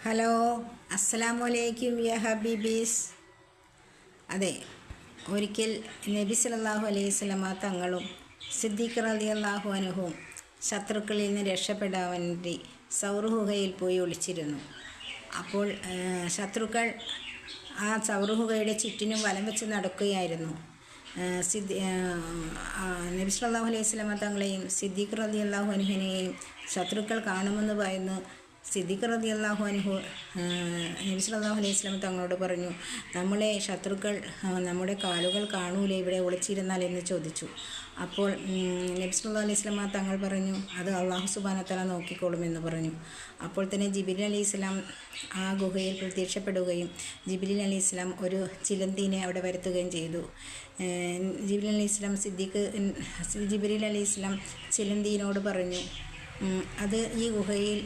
Hello, അസ്സലാമലൈക്കും യാ ഹബീബീസ്. അതെ, ഒരിക്കൽ നബി സല്ലല്ലാഹു അലൈഹി വസല്ലമ തങ്ങളും സിദ്ദീഖ് റളിയല്ലാഹു അൻഹുവും ശത്രുക്കളിൽ നിന്ന് രക്ഷപ്പെടാൻ വേണ്ടി സൗർ ഗുഹയിൽ പോയി ഒളിച്ചിരുന്നു. അപ്പോൾ ശത്രുക്കൾ ആ സൗർ ഗുഹയുടെ ചുറ്റിനും വലം വെച്ച് നടക്കുകയായിരുന്നു. നബി സല്ലല്ലാഹു അലൈഹി വസല്ലമ തങ്ങളെയും സിദ്ദീഖ് റളിയല്ലാഹു അൻഹുവിനെയും ശത്രുക്കൾ കാണുമെന്ന് ഭയന്ന് സിദ്ദീഖ് റളിയല്ലാഹു അൻഹു നബി സല്ലല്ലാഹു അലൈഹി വസല്ലം തങ്ങളോട് പറഞ്ഞു, നമ്മളെ ശത്രുക്കൾ നമ്മുടെ കാലുകൾ കാണൂലേ ഇവിടെ ഒളിച്ചിരുന്നാൽ എന്ന് ചോദിച്ചു. അപ്പോൾ നബി സല്ലല്ലാഹു അലൈഹി വസല്ലം തങ്ങൾ പറഞ്ഞു, അത് അള്ളാഹു സുബ്ഹാനഹു വ തആല നോക്കിക്കോളുമെന്ന് പറഞ്ഞു. അപ്പോൾ തന്നെ ജിബ്രീൽ അലൈഹിസ്സലാം ആ ഗുഹയിൽ പ്രത്യക്ഷപ്പെടുകയും ജിബ്രീൽ അലൈഹിസ്സലാം ഒരു ചിലന്തിനെ അവിടെ വരുത്തുകയും ചെയ്തു. ജിബ്രീൽ അലൈഹിസ്സലാം ജിബ്രീൽ അലൈഹിസ്സലാം ചിലന്തിനോട് പറഞ്ഞു, അത് ഈ ഗുഹയിൽ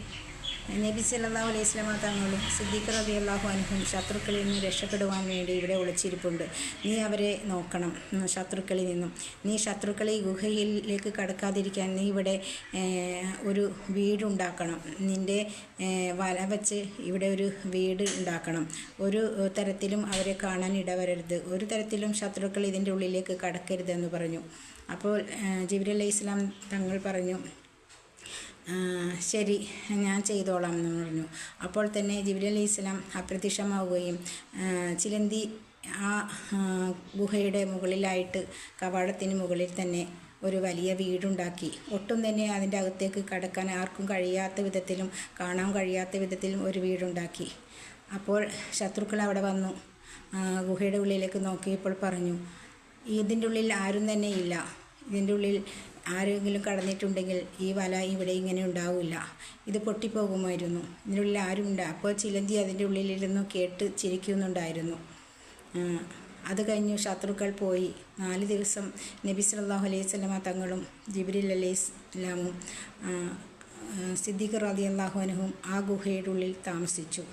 നബി സല്ലല്ലാഹു അലൈഹി വസല്ലം തങ്ങളും സിദ്ദീഖ് റളിയല്ലാഹു അൻഹും ശത്രുക്കളിൽ നിന്ന് രക്ഷപ്പെടുവാൻ വേണ്ടി ഇവിടെ ഒളിച്ചിരിപ്പുണ്ട്. നീ അവരെ നോക്കണം ശത്രുക്കളിൽ നിന്നും. നീ ശത്രുക്കളെ ഈ ഗുഹയിലേക്ക് കടക്കാതിരിക്കാൻ നീ ഇവിടെ ഒരു വീടുണ്ടാക്കണം. നിൻ്റെ വല വച്ച് ഇവിടെ ഒരു വീട് ഉണ്ടാക്കണം. ഒരു തരത്തിലും അവരെ കാണാൻ ഇടവരരുത്. ഒരു തരത്തിലും ശത്രുക്കൾ ഇതിൻ്റെ ഉള്ളിലേക്ക് കടക്കരുതെന്ന് പറഞ്ഞു. അപ്പോൾ ജിബ്രീൽ അലൈഹിസ്സലാം തങ്ങൾ പറഞ്ഞു, ശരി, ഞാൻ ചെയ്തോളാം എന്ന് പറഞ്ഞു. അപ്പോൾ തന്നെ ജിബ്രീൽ അലൈഹിസ്സലാം അപ്രത്യക്ഷമാവുകയും ചിലന്തി ആ ഗുഹയുടെ മുകളിലായിട്ട് കവാടത്തിന് മുകളിൽ തന്നെ ഒരു വലിയ വീടുണ്ടാക്കി. ഒട്ടും തന്നെ അതിൻ്റെ അകത്തേക്ക് കടക്കാൻ ആർക്കും കഴിയാത്ത വിധത്തിലും കാണാൻ കഴിയാത്ത വിധത്തിലും ഒരു വീടുണ്ടാക്കി. അപ്പോൾ ശത്രുക്കൾ അവിടെ വന്നു ഗുഹയുടെ ഉള്ളിലേക്ക് നോക്കിയപ്പോൾ പറഞ്ഞു, ഇതിൻ്റെ ഉള്ളിൽ ആരും തന്നെ ഇല്ല. ഇതിൻ്റെ ഉള്ളിൽ ആരെങ്കിലും കടന്നിട്ടുണ്ടെങ്കിൽ ഈ വല ഇവിടെ ഇങ്ങനെ ഉണ്ടാവില്ല, ഇത് പൊട്ടിപ്പോകുമായിരുന്നു. ഇതിൻ്റെ ഉള്ളിൽ ആരുമില്ല. അപ്പോൾ ചിലന്തി അതിൻ്റെ ഉള്ളിലിരുന്നു കേട്ട് ചിരിക്കുന്നുണ്ടായിരുന്നു. അത് കഴിഞ്ഞു ശത്രുക്കൾ പോയി. 4 ദിവസം നബി സല്ലല്ലാഹു അലൈഹി വസല്ലമ തങ്ങളും ജിബ്രീൽ അലൈഹിസ്സലാമും സിദ്ദീഖ് റളിയല്ലാഹു അൻഹും ആ ഗുഹയുടെ ഉള്ളിൽ താമസിച്ചു.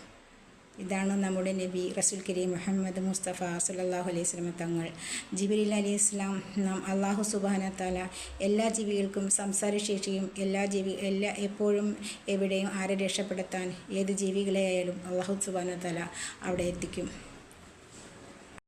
ഇതാണ് നമ്മുടെ നബി റസൂൽ കരീം മുഹമ്മദ് മുസ്തഫ സല്ലല്ലാഹു അലൈഹി വസല്ലം തങ്ങൾ. ജിബ്രീൽ അലൈഹിസ്സലാം അല്ലാഹു സുബ്ഹാനഹു വ തആല എല്ലാ ജീവികൾക്കും സംസാരശേഷിയും എപ്പോഴും എവിടെയും ആരെ രക്ഷപ്പെടുത്താൻ ഏത് ജീവികളെയായാലും അല്ലാഹു സുബ്ഹാനഹു വ തആല അവിടെ എത്തിക്കും.